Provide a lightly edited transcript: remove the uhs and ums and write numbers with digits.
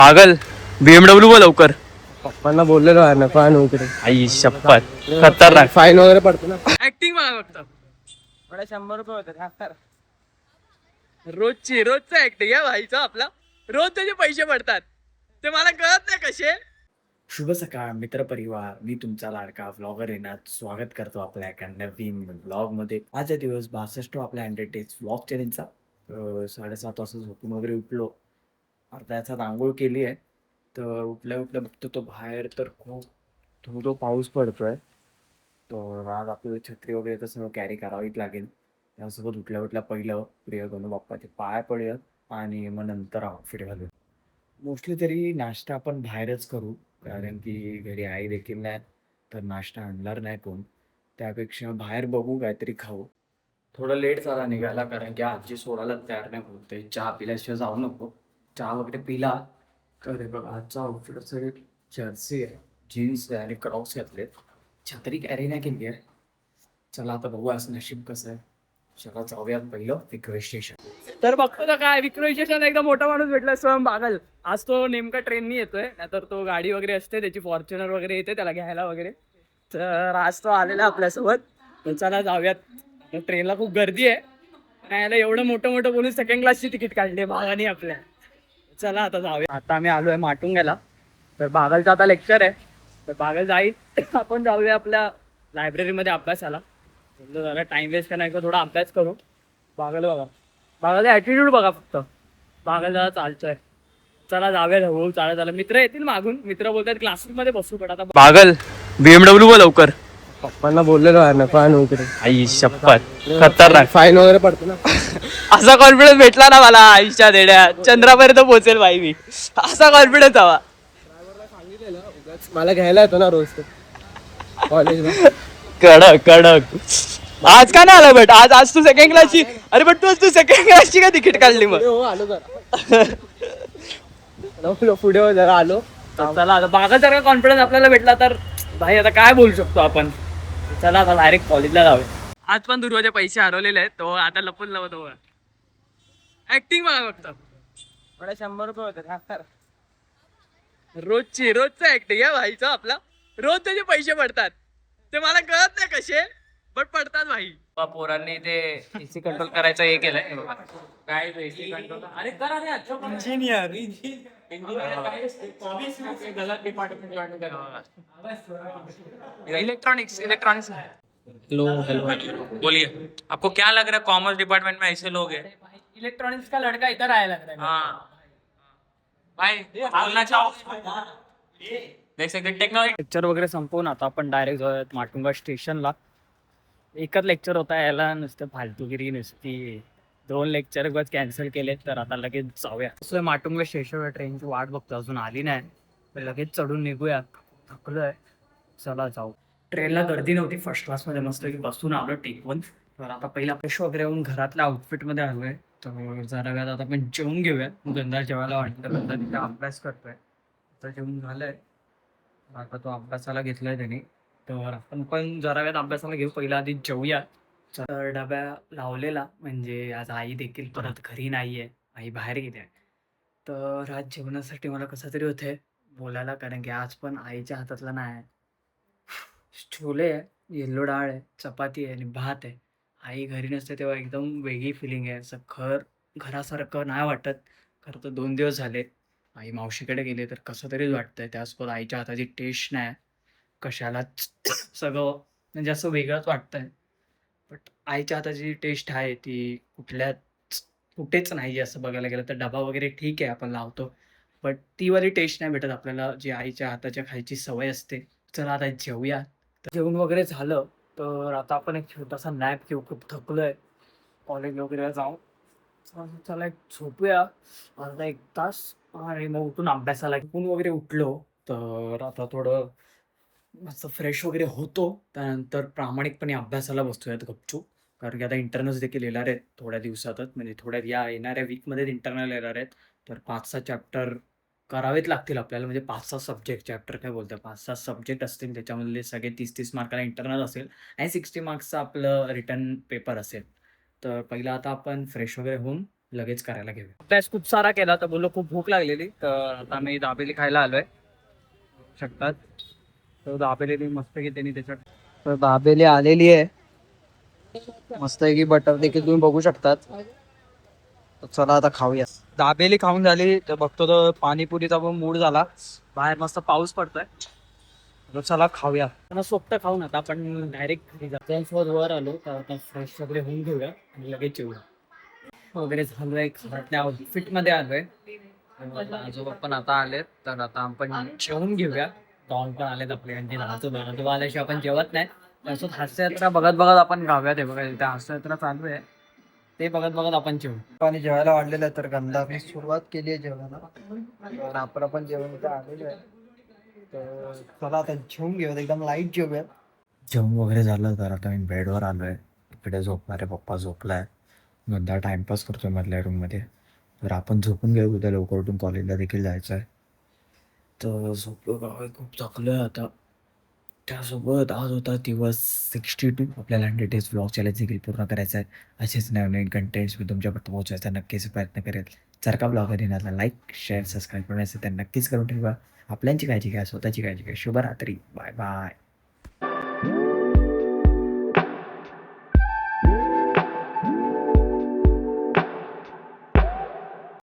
पागल BMW व लवकर. पप्पांना बोललेलो आहे ना फाईन वगैरे. आई शपथ खतरनाक. फाईन वगैरे पडतो ना. ऍक्टिंग बघा फक्त. थोडे 100 रुपये होते. रोजचं ऍक्टिंग आहे भाईचं आपला. रोज त्याचे पैसे पडतात ते मला कळत नाही कसे. शुभ सकाळ मित्रपरिवार, मी तुमचा लाडका व्लॉगर येण्यात स्वागत करतो आपल्या एका नवीन व्लॉगमध्ये. आजचा दिवस 62 आपल्या 100 डेज व्लॉग चॅलेंजचा. 7:30 वाजता झोपून वगैरे उठलो, अर्धा याचा आंघोळ केली आहे. तर उठल्या उठल्या बघतो तो बाहेर तर खूप थोडं पाऊस पडतोय. तर आज आपल्याला छत्री वगैरे तर सगळं कॅरी करावीच लागेल. त्यासोबत उठल्या उठल्या पहिलं प्रिय गणू बाप्पाचे पाय पडूयात आणि मग नंतर आउटफिट घालूया. मोस्टली तरी नाश्ता आपण बाहेरच करू, कारण की घरी आई देखील नाही, तर नाश्ता आणणार नाही कोण. त्यापेक्षा बाहेर बघू काहीतरी खाऊ. थोडं लेट झाला निघायला, कारण की आजी सोडायला तयार नाही बोलते. चहा पिल्याशिवाय जाऊ नको. चहा वगैरे पिला. तर हे बघ आजचा आउटफिट असं जर्सी आहे, जीन्स आहे आणि क्रॉक्स घातलेत. छत्री कॅरी नाही केली आहे. चला आता बघू आज नशीब कसं आहे. चला जाऊयात पहिलं विक्रोळी स्टेशन. तर बघतो ना काय विक्रोळी स्टेशन एकदम मोठा माणूस भेटला स्वयं पागल. आज तो नेमका ट्रेननी येतोय, नाहीतर तो गाडी वगैरे असते त्याची फॉर्च्युनर वगैरे येते त्याला घ्यायला वगैरे. तर आज तो आलेला आपल्यासोबत. तर चला जाऊयात. ट्रेनला खूप गर्दी आहे. याला एवढं मोठं बोलून सेकंड क्लासची तिकीट काढली भावानी आपल्या. चला आता जाऊया. आता आम्ही आलोय माटुंग्याला. तर बागलचा आता लेक्चर आहे, तर बागल जाईल. आपण जाऊया आपल्या लायब्ररीमध्ये अभ्यासाला. जरा टाइम वेस्ट करण्याचा थोडा अभ्यास करू. बागल बघा, बागलचा ॲटिट्यूड बघा फक्त. बागल जरा चालतोय. चला जाऊया हळूहळू चालत. मित्र येतील मागून. मित्र बोलतात क्लासरूममध्ये बसू, पण आता बागल BMW व लवकर. पप्पांना बोललेलो आहे ना फाईन वगैरे. आई शपथ खतरनाक. फाईन वगैरे पडतो ना. असा कॉन्फिडन्स भेटला ना मला आयुष्यात येड्या चंद्रापर्यंत पोहोचेल भाई मी. असा कॉन्फिडन्स हवा. मला घ्यायला येतो ना रोज तो कॉलेजला. कडक. आज का नाही आला बट आज तू सेकंड क्लासची. अरे बट तू सेकंड क्लासची का तिकीट काढली मग. हो आलो जरा. पुढे हो जरा आलो. चला आता बागा जर का कॉन्फिडन्स आपल्याला भेटला तर भाई आता काय बोलू शकतो आपण. चला आता डायरेक्ट कॉलेजला जाऊया. आज पण दुर्वाचे पैसे हरवलेले आहेत, तो आता लपून लावत हो. ऍक्टिंग बघा फक्त. थोडे 100 रुपये होते. रोजचं ऍक्टिंग आहे भाईचं आपला. रोज त्याचे पैसे पडतात ते मला कळत नाही कसे, बट पडतात भाई. पोरांनी ते एसी कंट्रोल करायचं हे केलंय. काय एसी कंट्रोल अरे करा रे. Engineer electronics. हेलो बोलिए, आपको क्या लग रहा है कॉमर्स डिपार्टमेंट में ऐसे लोग हैं? इलेक्ट्रॉनिक्स का लड़का इधर आया लग रहा है. हाँ भाई बोलना चाहो, देख सकते टेक्नोलॉजी. लेक्चर वगैरे संपवून आता आपण डायरेक्ट जाऊयात माटुंगा स्टेशनला. एकच लेक्चर होता, याला नुसतं फालतूगिरी नुसती. 2 लेक्चर बस कॅन्सल केले, तर आता लगेच जाऊया. असं माटुंगा स्टेशनवर ट्रेनची वाट बघतो, अजून आली नाही. तर लगेच चढून निघूया. थकलोय, चला जाऊ. ट्रेनला गर्दी नव्हती, फर्स्ट क्लासमध्ये मस्त की बसून आलो टेकवून. तर आता पहिला फ्रेश वगैरे होऊन घरातल्या आउटफिटमध्ये आलोय. तर जरा वेळात आता आपण जेवून घेऊया. गंधा जेवायला वाटतं, गंधा तिथे अभ्यास करतोय. आता जेवून झालंय, आता तो अभ्यासाला घेतलाय त्याने. तर आपण पण जरा वेळात अभ्यासाला घेऊ, पहिला आधी जेवूया. तर डब्या लावलेला, म्हणजे आज आई देखील परत घरी नाहीये, आई बाहेर गेली. तर आज जेवणासाठी मला कसं तरी होतंय बोलायला, कारण की आज पण आईच्या हातातला नाही. छोले आहे, येल्लो डाळ आहे, चपाती आहे आणि भात आहे. आई घरी नसते तेव्हा एकदम वेगळी फिलिंग आहे. असं घरासारखं नाही वाटत. खरं तर 2 दिवस झाले आई मावशीकडे गेले, तर कसं तरीच वाटतंय. त्यासोबत आईच्या हाताची टेस्ट नाही कशालाच. सगळं म्हणजे असं वेगळंच वाटतंय. बट आईच्या हाताची टेस्ट आहे ती कुठेच नाही. असं बघायला गेलं तर डबा वगैरे ठीक आहे आपण लावतो, बट ती वाली टेस्ट नाही भेटत आपल्याला जी आईच्या हाताच्या खायची सवय असते. चला आता जेवूया. तर जेवण वगैरे झालं, तर आता आपण एक छोटासा नॅप घेऊ. खूप थकलोय कॉलेज वगैरे जाऊन. चला एक झोपूया अर्धा 1 तास, आणि मग उठून अभ्यासाला घेऊन वगैरे उठलो. तर आता थोडं मस्त फ्रेश वगैरे होतो. त्यानंतर प्रामाणिकपणे अभ्यासाला बसतोयात गपचूप, कारण की आता इंटरनल्स देखील येणार आहेत थोड्या दिवसातच. म्हणजे येणाऱ्या वीकमध्येच इंटरनल येणार आहेत. तर 5-6 चॅप्टर करावेच लागतील आपल्याला. म्हणजे 5-6 सब्जेक्ट, चॅप्टर काय बोलतो, 5-6 सब्जेक्ट असतील. त्याच्यामधले सगळे 30-30 मार्काला इंटरनल असेल आणि 60 मार्क्सचं आपलं रिटर्न पेपर असेल. तर पहिला आता आपण फ्रेश वगैरे होऊन लगेच करायला घेऊया. अभ्यास खूप सारा केला तर बोललो खूप भूक लागलेली तर आता मी दाबेली खायला आलोय शकतात. तर दाबेली मस्त की त्यांनी त्याच्यात तर दाबेली आलेली आहे मस्त की बटर देखील तुम्ही बघू शकतात. तर चला आता खाऊया. दाबेली खाऊन झाली तर बघतो तर पाणीपुरीचा पण मूड झाला. बाहेर मस्त पाऊस पडतोय तर चला खाऊया. त्यांना सोपटं खाऊन आता आपण डायरेक्ट घरी जातो. वर आलो तर आता फ्रेश वगैरे होऊन घेऊया आणि लगेच येऊया. वगैरे झालोय घरातल्या आउटफिट मध्ये आलोय. आजोबा पण आता आलेत तर आता आपण जेवून घेऊया. डॉन पण आलेत आपले आणि आजोबा आल्याशिवाय आपण जेवत नाही. तसंच हास्ययात्रा बघत बघत आपण खाऊया. ते बघा इथे हास्ययात्रा चालू आहे ते बघत बघत आपण जेवू. पाणी जेवायला वाढलेलं आहे तर गंधाने सुरुवात केली आहे जेवणाला. तर आपण जेवण इथं आलेलो आहे. तर चला आता जेवून घेऊयात एकदम लाईट जेवूयात. जेवण वगैरे झालं तर आता मी बेडवर आलोय. इकडे झोपणारे पप्पा झोपलाय. नंतर टाइमपास करतोय मधल्या रूममध्ये. तर आपण झोपून घेऊ, उद्या लवकर उठून कॉलेजला देखील जायचं आहे. तर झोपलो गाव खूप थकलोय आता. त्यासोबत आज होता दिवस 62. आपल्याला 100 डेज व्लॉग चॅलेंज देखील पूर्ण करायचं आहे. असेच नवीन कंटेंट्स मी तुमच्यापर्यंत पोहोचवायचा नक्कीच प्रयत्न करेल. जर का ब्लॉगर येणार लाईक शेअर सबस्क्राईब करण्याचं तर नक्कीच करून ठेवा. आपल्यांची काळजी घ्या, स्वतःची काळजी घ्या. शुभरात्री. Bye bye.